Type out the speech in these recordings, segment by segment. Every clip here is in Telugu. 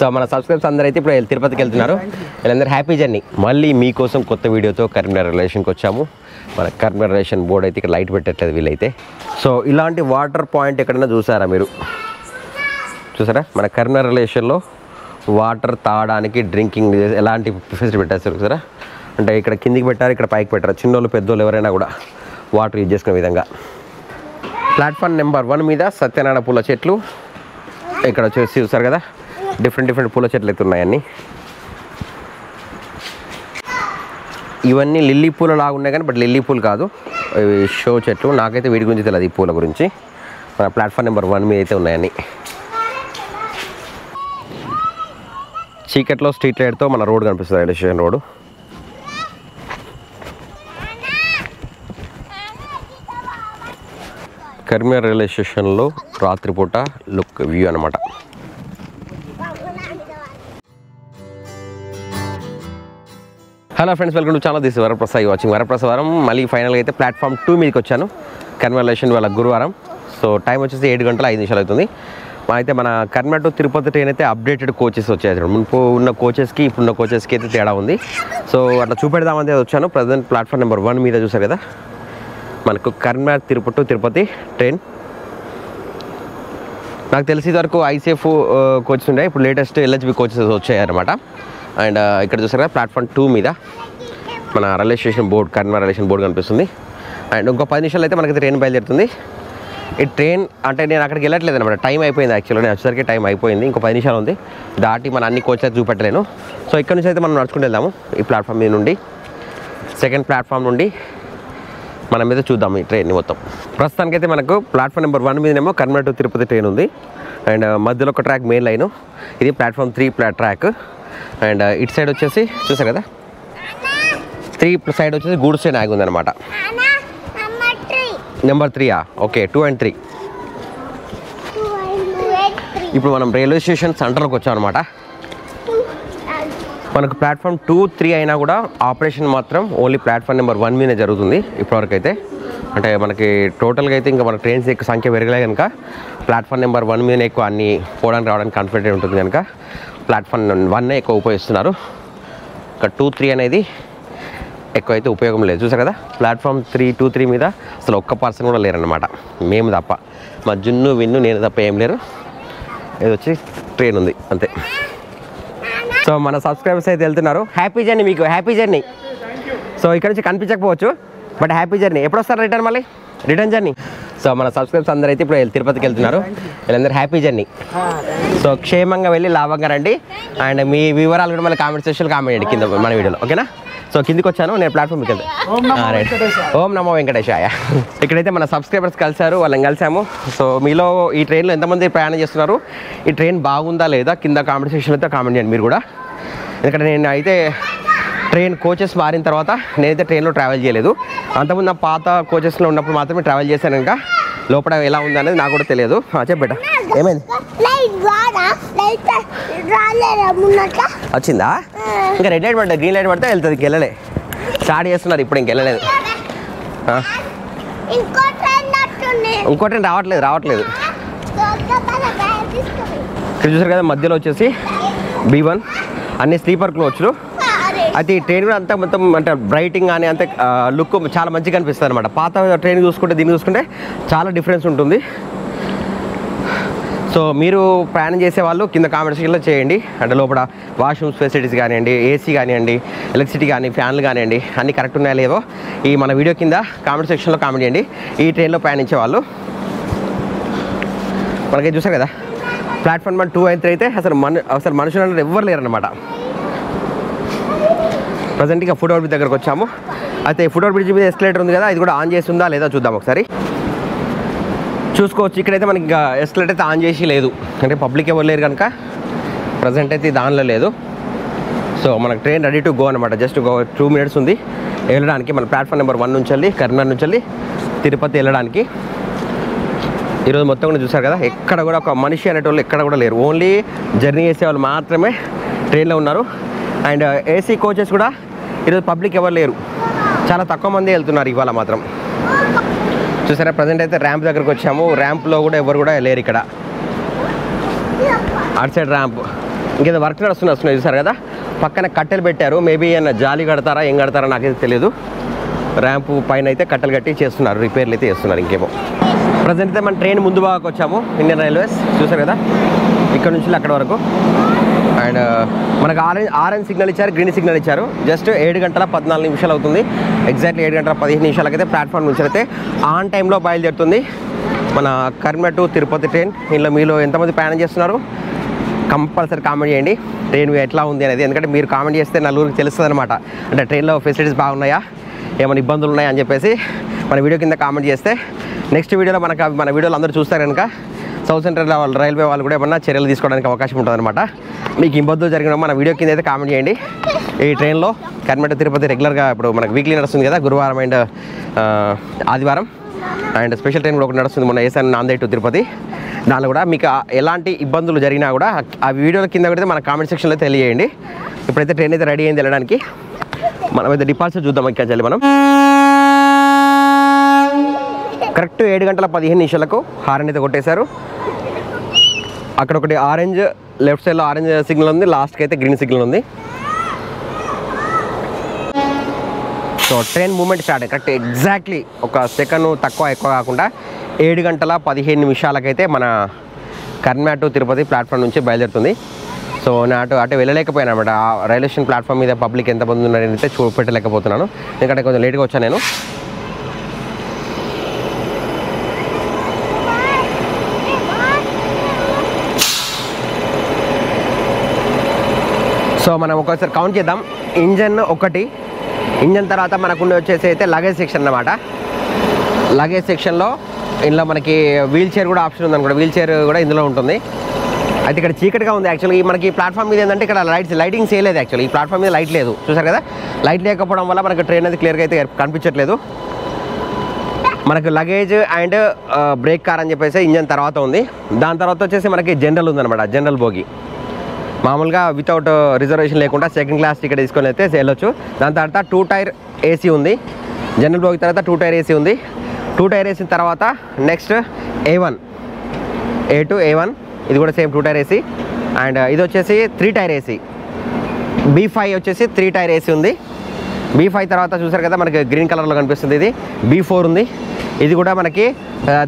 సో మన సబ్స్క్రైబర్స్ అందరూ అయితే ఇప్పుడు తిరుపతికి వెళ్తున్నారు. వీళ్ళందరూ హ్యాపీ జర్నీ. మళ్ళీ మీకోసం కొత్త వీడియోతో కరీంనగర్ రిలేషన్కి వచ్చాము. మన కరీంనగర్ రిలేషన్ బోర్డు అయితే ఇక్కడ లైట్ పెట్టట్లేదు వీళ్ళైతే. సో ఇలాంటి వాటర్ పాయింట్ ఎక్కడైనా చూసారా మీరు? చూసారా మన కరీంనగర్ రిలేషన్లో వాటర్ తాగడానికి డ్రింకింగ్ ఎలాంటి ఫెసిలిటీ పెట్టేస్తారు చూసారా? అంటే ఇక్కడ కిందికి పెట్టారు, ఇక్కడ పైకి పెట్టారు. చిన్నోళ్ళు పెద్దోళ్ళు ఎవరైనా కూడా వాటర్ యూజ్ చేసుకునే విధంగా. ప్లాట్ఫామ్ నెంబర్ 1 మీద సత్యనారాయణ పూల చెట్లు ఇక్కడ వచ్చేసి చూసారు కదా, డిఫరెంట్ పూల చెట్లు అయితే ఉన్నాయన్నీ. ఇవన్నీ లిల్లీ పూల లాగా ఉన్నాయి కానీ బట్ లిల్లీ పూలు కాదు, ఇవి షో చెట్లు. నాకైతే వీటి గురించి తెలియదు, ఈ పూల గురించి. మన ప్లాట్ఫామ్ నెంబర్ 1 మీద అయితే ఉన్నాయన్నీ. చీకట్లో స్ట్రీట్ లైట్తో మన రోడ్ కనిపిస్తుంది, railway station road. Karimnagar railway స్టేషన్లో రాత్రిపూట లుక్ వ్యూ అనమాట. Hello friends, welcome to channel. This Varaprasad watching Varaprasadam. మళ్ళీ ఫైనల్గా అయితే ప్లాట్ఫామ్ 2 మీదకి వచ్చాను. కరీంనగర్ రిలేషన్ వాళ్ళ గురువారం. సో టైం వచ్చేసి 7 గంటల 5 నిమిషాలు అవుతుంది. అయితే మన కరీంనగర్ టు తిరుపతి ట్రైన్ అయితే అప్డేటెడ్ కోచెస్ వచ్చాయి. మునుపు ఉన్న కోచెస్కి ఇప్పుడున్న కోచెస్కి అయితే తేడా ఉంది. సో అట్లా చూపెడదామని వచ్చాను. ప్రజెంట్ ప్లాట్ఫామ్ నెంబర్ 1 మీద చూసారు కదా, మనకు కరీంనగర్ తిరుపతి ట్రైన్. నాకు తెలిసి వరకు ఐసీఎఫ్ కోచెస్ ఉండే, ఇప్పుడు లేటెస్ట్ ఎల్హెచ్బి కోచెస్ వచ్చాయి అనమాట. అండ్ ఇక్కడ చూసారు కదా ప్లాట్ఫామ్ 2 మీద మన railway station board, Karimnagar railway station board కనిపిస్తుంది. అండ్ ఇంకో 10 నిమిషాలు అయితే మనకి ట్రైన్ బయలుదేరుతుంది. ఈ ట్రైన్ అంటే నేను అక్కడికి వెళ్ళట్లేదు అనమాట, టైం అయిపోయింది. యాక్చువల్గా నేను వచ్చేసరికి టైం అయిపోయింది, ఇంకో 10 నిమిషాలు ఉంది. దాటి మన అన్ని కోచెస్ చూపెట్టలేను. సో ఇక్కడ నుంచి అయితే మనం నడుచుకుంటూ వెళ్దాము. ఈ ప్లాట్ఫామ్ మీద నుండి, సెకండ్ ప్లాట్ఫామ్ నుండి మనం మీద చూద్దాం ఈ ట్రైన్ని మొత్తం. ప్రస్తుతానికైతే మనకు ప్లాట్ఫామ్ నెంబర్ 1 మీదనేమో కరీంనగర్ టు తిరుపతి ట్రైన్ ఉంది. అండ్ మధ్యలో ఒక ట్రాక్ మెయిన్ లైను, ఇది ప్లాట్ఫామ్ 3 ట్రాక్. అండ్ ఇటు సైడ్ వచ్చేసి చూసారు కదా, 3 సైడ్ వచ్చేసి గూడ్స్ ట్రైన్ ఆగి ఉందన్నమాట. Number 3 okay, 2 and 3. ఇప్పుడు మనం రైల్వే స్టేషన్ సెంటర్లోకి వచ్చాం అనమాట. మనకు ప్లాట్ఫామ్ 2, 3 అయినా కూడా ఆపరేషన్ మాత్రం ఓన్లీ ప్లాట్ఫామ్ నెంబర్ 1 మీదే జరుగుతుంది ఇప్పటివరకు అయితే. అంటే మనకి టోటల్గా అయితే ఇంకా మన ట్రైన్స్ ఎక్కువ సంఖ్య పెరగలే కనుక ప్లాట్ఫామ్ నెంబర్ 1 మీదనే ఎక్కువ అన్ని పోవడానికి రావడానికి కాన్ఫిడెంట్ ఉంటుంది కనుక ప్లాట్ఫామ్ 1 ఎక్కువ ఉపయోగిస్తున్నారు. ఇంకా 2, 3 అనేది ఎక్కువ అయితే ఉపయోగం లేదు. చూసారు కదా ప్లాట్ఫామ్ 2, 3 మీద అసలు ఒక్క పర్సన్ కూడా లేరన్నమాట, మేము తప్ప. మా జున్ను విన్ను నేను తప్ప ఏం లేరు. ఇది వచ్చి ట్రైన్ ఉంది అంతే. సో మన సబ్స్క్రైబర్స్ అయితే వెళ్తున్నారు. హ్యాపీ జర్నీ మీకు, హ్యాపీ జర్నీ. సో ఇక్కడ నుంచి కనిపించకపోవచ్చు బట్ హ్యాపీ జర్నీ. ఎప్పుడు వస్తారు రిటర్న్? మళ్ళీ రిటర్న్ జర్నీ. సో మన సబ్స్క్రైబర్స్ అందరూ అయితే ఇప్పుడు తిరుపతికి వెళ్తున్నారు. వీళ్ళందరూ హ్యాపీ జర్నీ. సో క్షేమంగా వెళ్ళి లాభంగా రండి. అండ్ మీ వివరాలు కూడా మళ్ళీ కామెంట్ సెక్షన్లో కామెంట్ చేయండి కింద మన వీడియోలో, ఓకేనా? సో కిందికి వచ్చాను నేను, ప్లాట్ఫామ్కి వెళ్తాను. రైట్, ఓం నమో వెంకటేశాయ. ఇక్కడైతే మన సబ్స్క్రైబర్స్ కలిసారు, వాళ్ళని కలిసాము. సో మీలో ఈ ట్రైన్లో ఎంతమంది ప్రయాణం చేస్తున్నారు, ఈ ట్రైన్ బాగుందా లేదా కింద కామెంట్ సెక్షన్లో అయితే కామెంట్ చేయండి మీరు కూడా. ఎందుకంటే నేను అయితే ట్రైన్ కోచెస్ మారిన తర్వాత నేనైతే ట్రైన్లో ట్రావెల్ చేయలేదు. అంతకుముందు నా పాత కోచెస్లో ఉన్నప్పుడు మాత్రమే ట్రావెల్ చేశాను కనుక లోపల ఎలా ఉంది అనేది నాకు కూడా తెలియదు. చెప్పేట ఏమైంది? వచ్చిందా? ఇంకా రెడ్ లైట్ పడ్డా, గ్రీన్ లైట్ పడితే వెళ్తుంది. ఇంకెళ్ళలే, స్టార్ట్ చేస్తున్నారు ఇప్పుడు, ఇంకెళ్ళలేదు. ఇంకో ట్రైన్ రావట్లేదు. ఇక్కడ చూసారు కదా మధ్యలో వచ్చేసి B1 అన్ని స్లీపర్ కోచ్లు. అయితే ఈ ట్రైన్ కూడా అంతా మొత్తం అంటే బ్రైటింగ్ కానీ అంతే లుక్ చాలా మంచిగా కనిపిస్తుంది అనమాట. పాత ట్రైన్ చూసుకుంటే దీన్ని చూసుకుంటే చాలా డిఫరెన్స్ ఉంటుంది. సో మీరు ప్రయాణం చేసే వాళ్ళు కింద కామెంట్ సెక్షన్లో చేయండి. అంటే లోపల వాష్రూమ్స్ ఫెసిలిటీస్ కానివ్వండి, ఏసీ కానివ్వండి, ఎలక్ట్రిసిటీ కానీ, ఫ్యాన్లు కానివ్వండి, అన్నీ కరెక్ట్ ఉన్నాయా లేవో ఈ మన వీడియో కింద కామెంట్ సెక్షన్లో కామెంట్ చేయండి. ఈ ట్రైన్లో ప్రయాణించే వాళ్ళు మనకి చూసారు కదా ప్లాట్ఫామ్ 2 and 3 అయితే అసలు మనుషులు అంటే ఎవ్వరు లేరన్నమాట. ప్రజెంట్గా ఫుట్ ఓవర్ బ్రిడ్జ్ దగ్గరకు వచ్చాము. అయితే ఫుట్ ఓవర్ బ్రిడ్జ్ మీద ఎస్కలేటర్ ఉంది కదా, ఇది కూడా ఆన్ చేస్తుందా లేదా చూద్దాం ఒకసారి. చూసుకోవచ్చు ఇక్కడైతే మనకి ఇంకా ఎస్కలేటర్ అయితే ఆన్ చేసి లేదు, అంటే పబ్లిక్ ఎవరు లేరు కనుక ప్రజెంట్ అయితే దానిలో లేదు. సో మనకు ట్రైన్ రెడీ టు గో అనమాట. జస్ట్ 2 minutes ఉంది వెళ్ళడానికి. మన ప్లాట్ఫామ్ నెంబర్ 1 నుంచి వెళ్ళి కరీంనగర్ నుంచి వెళ్ళి తిరుపతి వెళ్ళడానికి. ఈరోజు మొత్తం కూడా చూసారు కదా, ఎక్కడ కూడా ఒక మనిషి అనేటోళ్ళు ఎక్కడ కూడా లేరు. ఓన్లీ జర్నీ చేసే వాళ్ళు మాత్రమే ట్రైన్లో ఉన్నారు. అండ్ ఏసీ కోచెస్ కూడా ఈరోజు పబ్లిక్ ఎవరు లేరు, చాలా తక్కువ మంది వెళ్తున్నారు ఇవాళ మాత్రం. చూసారా ప్రజెంట్ అయితే ర్యాంప్ దగ్గరకు వచ్చాము. ర్యాంప్లో కూడా ఎవరు కూడా లేరు ఇక్కడ. అటు సైడ్ ర్యాంప్ ఇంకేదో వర్క్ వస్తున్నాయి చూసారు కదా, పక్కన కట్టెలు పెట్టారు. మేబీ ఏమన్నా జాలి కడతారా ఏం కడతారా నాకైతే తెలియదు. ర్యాంపు పైన అయితే కట్టెలు కట్టి చేస్తున్నారు, రిపేర్లు అయితే చేస్తున్నారు. ఇంకేమో ప్రజెంట్ అయితే మన ట్రైన్ ముందు భాగానికి వచ్చాము. ఇండియన్ రైల్వేస్ చూసారు కదా, ఇక్కడ నుంచి అక్కడ వరకు. అండ్ మనకు ఆరెంజ్ సిగ్నల్ ఇచ్చారు, గ్రీన్ సిగ్నల్ ఇచ్చారు. జస్ట్ 7 గంటల 14 నిమిషాలు అవుతుంది. ఎగ్జాక్ట్లీ 7 గంటల 15 నిమిషాలకైతే ప్లాట్ఫామ్ నుంచి అయితే ఆన్ టైంలో బయలుదేరుతుంది మన కరీంనగర్ టు తిరుపతి ట్రైన్. ఇందులో మీలో ఎంతమంది ప్రయాణం చేస్తున్నారు కంపల్సరీ కామెంట్ చేయండి, ట్రైన్ ఎట్లా ఉంది అనేది. ఎందుకంటే మీరు కామెంట్ చేస్తే నలుగురికి తెలుస్తుంది అనమాట, అంటే ట్రైన్లో ఫెసిలిటీస్ బాగున్నాయా, ఏమైనా ఇబ్బందులు ఉన్నాయా అని చెప్పేసి మన వీడియో కింద కామెంట్ చేస్తే నెక్స్ట్ వీడియోలో మన వీడియోలో అందరూ చూస్తారు కనుక సౌత్ సెంట్రల్ రైల్వే వాళ్ళు కూడా ఏమన్నా చర్యలు తీసుకోవడానికి అవకాశం ఉంటుంది అనమాట. మీకు ఇబ్బందులు జరిగిన మన వీడియో కింద అయితే కామెంట్ చేయండి. ఈ ట్రైన్లో కరీంనగర్ తిరుపతి రెగ్యులర్గా ఇప్పుడు మనకు వీక్లీ నడుస్తుంది కదా, గురువారం అండ్ ఆదివారం. అండ్ స్పెషల్ ట్రైన్ కూడా ఒకటి నడుస్తుంది మొన్న ఏసాన్ నాందేడ్ టు తిరుపతి. దానిలో కూడా మీకు ఎలాంటి ఇబ్బందులు జరిగినా కూడా ఆ వీడియోల కింద కూడా మన కామెంట్ సెక్షన్లో తెలియజేయండి. ఇప్పుడైతే ట్రైన్ అయితే రెడీ అయింది వెళ్ళడానికి. మనం అయితే డిపార్చర్ చూద్దాం. ఇక్కడ చెల్లి మనం కరెక్ట్ 7 గంటల 15 నిమిషాలకు హారన్ అయితే కొట్టేశారు. అక్కడ ఒకటి ఆరెంజ్, లెఫ్ట్ సైడ్లో ఆరెంజ్ సిగ్నల్ ఉంది, లాస్ట్కి అయితే గ్రీన్ సిగ్నల్ ఉంది. So train movement start correct exactly ఒక సెకండ్ తక్కువ ఎక్కువ కాకుండా 7 గంటల 15 నిమిషాలకైతే మన కరీంనగర్ టు తిరుపతి ప్లాట్ఫామ్ నుంచి బయలుదేరుతుంది. సో నేను అటు వెళ్ళలేకపోయాను అనమాట. ఆ రైల్వే స్టేషన్ ప్లాట్ఫామ్ మీద పబ్లిక్ ఎంతమంది ఉన్నారని అయితే చూపెట్టలేకపోతున్నాను, ఎందుకంటే కొంచెం లేట్గా వచ్చాను నేను. సో మనం ఒకసారి కౌంట్ చేద్దాం. ఇంజన్ ఒకటి, ఇంజన్ తర్వాత మనకుండి వచ్చేసి అయితే లగేజ్ సెక్షన్ అన్నమాట. లగేజ్ సెక్షన్లో ఇందులో మనకి వీల్ చైర్ కూడా ఆప్షన్ ఉందనుకోండి, వీల్ చైర్ కూడా ఇందులో ఉంటుంది. అయితే ఇక్కడ చీకటిగా ఉంది యాక్చువల్లీ. మనకి ప్లాట్ఫామ్ మీద ఏంటంటే ఇక్కడ లైటింగ్స్ వేయలేదు యాక్చువల్లీ. ఈ ప్లాట్ఫామ్ మీద లైట్ లేదు, చూసారు కదా. లైట్ లేకపోవడం వల్ల మనకు ట్రైన్ అనేది క్లియర్గా అయితే కనిపించట్లేదు. మనకు లగేజ్ అండ్ బ్రేక్ కార్ అని చెప్పేసి ఇంజన్ తర్వాత ఉంది. దాని తర్వాత వచ్చేసి మనకి జనరల్ ఉందన్నమాట, జనరల్ బోగి. మామూలుగా వితౌట్ రిజర్వేషన్ లేకుండా సెకండ్ క్లాస్ టికెట్ తీసుకొని అయితే వెళ్ళొచ్చు. దాని తర్వాత 2 టైర్ ఏసీ ఉంది. జనరల్ బోగి తర్వాత 2 టైర్ ఏసీ ఉంది. 2 టైర్ ఏసీ తర్వాత నెక్స్ట్ A1, A2, A1 ఇది కూడా సేమ్ 2 టైర్ ఏసీ. అండ్ ఇది వచ్చేసి 3 టైర్ ఏసీ. B5 వచ్చేసి 3 టైర్ ఏసీ ఉంది. B5 తర్వాత చూసారు కదా మనకి గ్రీన్ కలర్లో కనిపిస్తుంది, ఇది B4 ఉంది. ఇది కూడా మనకి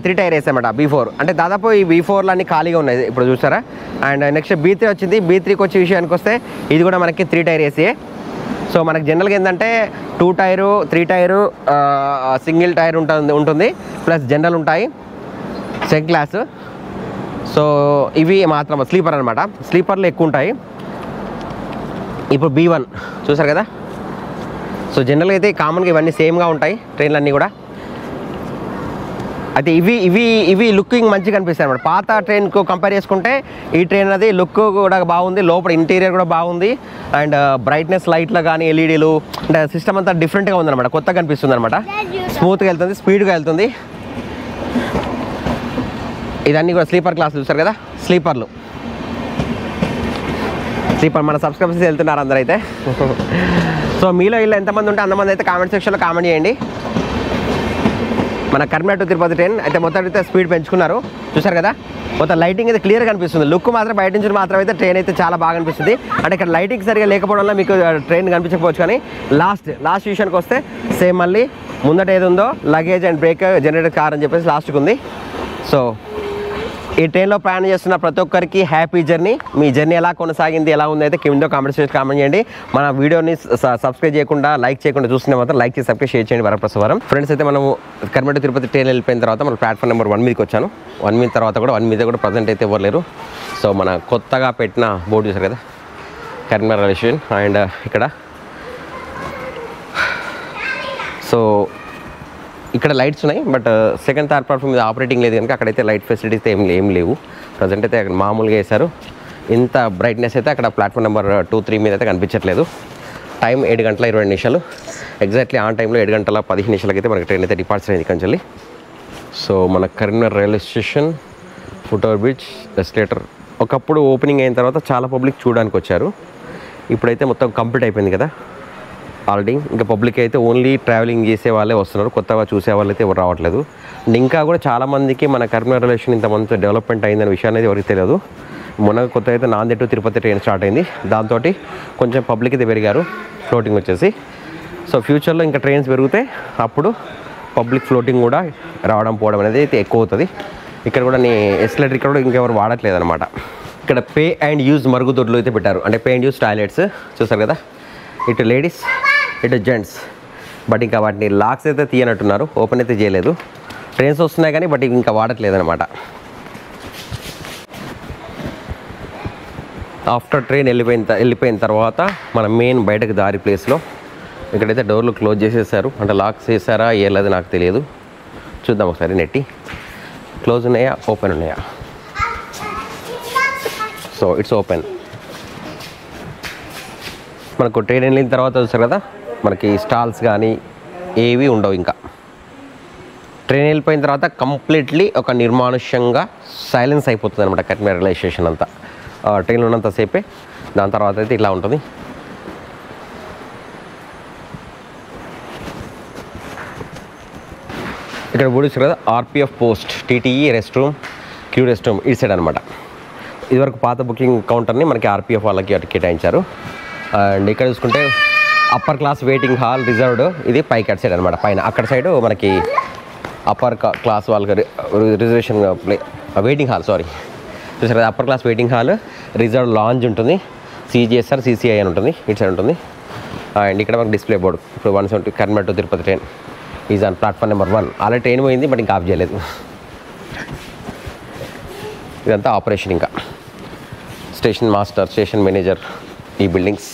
3 టైర్ ఏసీ అన్నమాట. B4 అంటే దాదాపు ఈ B4లో అన్ని ఖాళీగా ఉన్నాయి ఇప్పుడు చూసారా. అండ్ నెక్స్ట్ B3 వచ్చింది. B3కి వచ్చే విషయానికి వస్తే ఇది కూడా మనకి 3 టైర్ ఏసీ. సో మనకి జనరల్గా ఏంటంటే 2 టైరు 3 టైరు సింగిల్ టైర్ ఉంటుంది, ప్లస్ జనరల్ ఉంటాయి, సెకండ్ క్లాస్. సో ఇవి మాత్రం స్లీపర్ అనమాట, స్లీపర్లు ఎక్కువ ఉంటాయి. ఇప్పుడు B1 చూసారు కదా. సో జనరల్గా అయితే కామన్గా ఇవన్నీ సేమ్గా ఉంటాయి ట్రైన్లు అన్నీ కూడా. అయితే ఇవి లుకింగ్ మంచిగా అనిపిస్తాయి అనమాట. పాత ట్రైన్కు కంపేర్ చేసుకుంటే ఈ ట్రైన్ అనేది లుక్ కూడా బాగుంది, లోపల ఇంటీరియర్ కూడా బాగుంది. అండ్ బ్రైట్నెస్ లైట్లో కానీ ఎల్ఈడీలు అంటే సిస్టమ్ అంతా డిఫరెంట్గా ఉందన్నమాట, కొత్తగా అనిపిస్తుంది అనమాట. స్మూత్గా వెళ్తుంది, స్పీడ్గా వెళ్తుంది. ఇదన్నీ కూడా స్లీపర్ క్లాస్ చూస్తారు కదా, స్లీపర్ మన సబ్స్క్రైబర్స్ వెళ్తున్నారు అందరూ అయితే. సో మీలో ఇలా ఎంతమంది ఉంటే అంతమంది అయితే కామెంట్ సెక్షన్లో కామెంట్ చేయండి. మన కరీంనగర్ టు తిరుపతి ట్రైన్ అయితే మొత్తం అయితే స్పీడ్ పెంచుకున్నారు చూసారు కదా. మొత్తం లైటింగ్ అయితే క్లియర్గా కనిపిస్తుంది, లుక్ మాత్రం బయట నుంచి మాత్రం అయితే ట్రైన్ అయితే చాలా బాగా అనిపిస్తుంది. అంటే ఇక్కడ లైటింగ్ సరిగా లేకపోవడం వల్ల మీకు ట్రైన్ కనిపించకపోవచ్చు, కానీ లాస్ట్ విషయానికి వస్తే సేమ్ మళ్ళీ ముందట ఏది ఉందో luggage and break generator car అని చెప్పేసి లాస్ట్కి ఉంది. సో ఈ ట్రైన్లో ప్రయాణం చేస్తున్న ప్రతి ఒక్కరికి హ్యాపీ జర్నీ. మీ జర్నీ ఎలా కొనసాగింది, ఎలా ఉంది అయితే కింద కామెంట్ సెక్షన్ కామెంట్ చేయండి. మన వీడియోని సబ్స్క్రైబ్ చేయకుండా లైక్ చేయకుండా చూస్తున్న మాత్రం లైక్ చేసి సబ్స్క్రైబ్ షేర్ చేయండి వరప్రసారం. ఫ్రెండ్స్ అయితే మనము కరీంనగర్ తిరుపతి ట్రైన్ వెళ్ళిపోయిన తర్వాత మన ప్లాట్ఫామ్ నెంబర్ 1 మీదకి వచ్చాను. 1 మీద తర్వాత కూడా 1 మీద కూడా ప్రజెంట్ అయితే ఎవరు లేరు. సో మన కొత్తగా పెట్టిన బోర్డు చూసారు కదా, కరీంనగర్ రైల్వే స్టేషన్. అండ్ ఇక్కడ సో ఇక్కడ లైట్స్ ఉన్నాయి, బట్ సెకండ్ థర్డ్ ప్లాట్ఫామ్ మీద ఆపరేటింగ్ లేదు కనుక అక్కడైతే లైట్ ఫెసిలిటీస్ ఏం లేవు. ప్రజెంట్ అయితే అక్కడ మామూలుగా వేశారు. ఇంత బ్రైట్నెస్ అయితే అక్కడ ప్లాట్ఫామ్ నెంబర్ 2, 3 మీద అయితే కనిపించట్లేదు. టైం 7 గంటల 20 నిమిషాలు ఎగ్జాక్ట్లీ ఆన్ టైంలో 7 గంటల 15 నిమిషాలకి అయితే మనకి ట్రైన్ అయితే డిపార్చర్ అయింది కంచెల్లి. సో మన Karimnagar railway station foot over bridge escalator ఒకప్పుడు ఓపెనింగ్ అయిన తర్వాత చాలా పబ్లిక్ చూడడానికి వచ్చారు. ఇప్పుడైతే మొత్తం కంప్లీట్ అయిపోయింది కదా ఆల్రెడీ. ఇంకా పబ్లిక్ అయితే ఓన్లీ ట్రావెలింగ్ చేసే వాళ్ళే వస్తున్నారు, కొత్తగా చూసే వాళ్ళు అయితే ఎవరు రావట్లేదు. అండ్ ఇంకా కూడా చాలామందికి మన కరీంనగర్ రైల్వే స్టేషన్ ఇంతమంది డెవలప్మెంట్ అయిందనే విషయాన్ని అయితే ఎవరికి తెలియదు. మొన్న కొత్త అయితే Nanded to Tirupati train start అయింది. దాంతో కొంచెం పబ్లిక్ అయితే పెరిగారు ఫ్లోటింగ్ వచ్చేసి. సో ఫ్యూచర్లో ఇంకా ట్రైన్స్ పెరిగితే అప్పుడు పబ్లిక్ ఫ్లోటింగ్ కూడా రావడం పోవడం అనేది అయితే ఎక్కువ అవుతుంది. ఇక్కడ కూడా ఎస్కలేటర్ ఇక్కడ కూడా ఇంకెవరు వాడట్లేదు అనమాట. ఇక్కడ పే అండ్ యూజ్ మరుగుదొడ్లు అయితే పెట్టారు, అంటే పే అండ్ యూజ్ టాయిలెట్స్ చూసారు కదా. ఇటు లేడీస్ ఇటు జెంట్స్. బట్ ఇంకా వాటిని లాక్స్ అయితే తీయనట్టున్నారు, ఓపెన్ అయితే చేయలేదు. ట్రైన్స్ వస్తున్నాయి కానీ బట్ ఇంకా వాడట్లేదు అనమాట. ఆఫ్టర్ ట్రైన్ వెళ్ళిపోయిన తర్వాత మన మెయిన్ బయటకు దారి ప్లేస్లో ఇక్కడైతే డోర్లు క్లోజ్ చేసేసారు, అంటే లాక్స్ చేశారా ఏలేదు నాకు తెలియదు. చూద్దాం ఒకసారి నెట్టి. క్లోజ్ ఉన్నాయా ఓపెన్ ఉన్నాయా? So it's open. మనకు ట్రైన్ వెళ్ళిన తర్వాత చూస్తారు కదా మనకి స్టాల్స్ కానీ ఏవి ఉండవు. ఇంకా ట్రైన్ వెళ్ళిపోయిన తర్వాత కంప్లీట్లీ ఒక నిర్మానుష్యంగా సైలెన్స్ అయిపోతుంది అనమాట కరీంనగర్ రైల్వే స్టేషన్ అంతా. ట్రైన్లో ఉన్నంతసేపే, దాని తర్వాత అయితే ఇలా ఉంటుంది. ఇక్కడ చూసారు కదా RPF post, TTE rest room, క్యూ రెస్ట్ రూమ్ ఈ సైడ్ అనమాట. ఇదివరకు పాత బుకింగ్ కౌంటర్ని మనకి ఆర్పిఎఫ్ వాళ్ళకి అటు కేటాయించారు. అండ్ ఇక్కడ చూసుకుంటే upper class waiting hall reserved, ఇది పైకి అటు సైడ్ అనమాట. పైన అక్కడ సైడ్ మనకి అప్పర్ క్లాస్ వాళ్ళకి రిజర్వేషన్ వెయిటింగ్ హాల్, సారీ చూసారు కదా upper class waiting hall, reserve lounge ఉంటుంది, సిజిఎస్ఆర్ సిసిఐ అని ఉంటుంది ఇటు సైడ్ ఉంటుంది. అండ్ ఇక్కడ మనకి డిస్ప్లే బోర్డు, ఇప్పుడు 170 Karimnagar to Tirupati train is on platform number 1. అలా ట్రైన్ పోయింది బట్ ఇంకా ఆఫ్ చేయలేదు. ఇదంతా ఆపరేషన్. ఇంకా స్టేషన్ మాస్టర్, స్టేషన్ మేనేజర్, ఈ బిల్డింగ్స్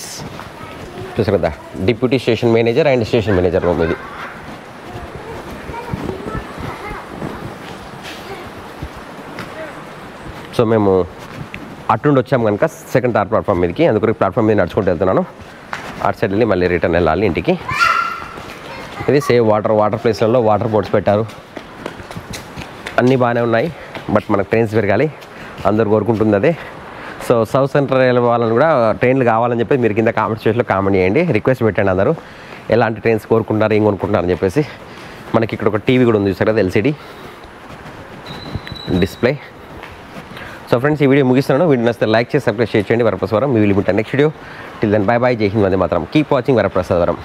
చూసారు కదా deputy station manager and station manager room ఇది. సో మేము అటుండి వచ్చాము కనుక సెకండ్ థర్డ్ ప్లాట్ఫామ్ మీదకి, అందుకు ప్లాట్ఫామ్ మీద నడుచుకుంటూ వెళ్తున్నాను. అటు సైడ్ వెళ్ళి మళ్ళీ రిటర్న్ వెళ్ళాలి ఇంటికి. ఇది సేవ్ వాటర్ ప్లేస్లలో వాటర్ బోర్డ్స్ పెట్టారు, అన్నీ బాగానే ఉన్నాయి. బట్ మనకు ట్రైన్స్ పెరగాలి, అందరు కోరుకుంటుంది అదే. సో సౌత్ సెంట్రల్ రైల్వే వాళ్ళని కూడా ట్రైన్లు కావాలని చెప్పి మీరు కింద కామెంట్ సెక్షన్లో కామెంట్ చేయండి, రిక్వెస్ట్ పెట్టండి అందరూ ఎలాంటి ట్రైన్స్ కోరుకుంటున్నారు, ఏం కొనుక్కుంటున్నారు అని చెప్పేసి. మనకి ఇక్కడ ఒక టీవీ కూడా ఉంది చూసారు కదా, ఎల్సిడి డిస్ప్లే. సో ఫ్రెండ్స్ ఈ వీడియో ముగిస్తున్నాను. వీడియో నచ్చితే లైక్ చేసి సబ్స్క్రైబ్ చేయండి. వరప్రసాదవరం మీ will meet next video. Till then bye bye. జై హింద్, వందే మాతరం. Keep watching వరప్రసాదవరం.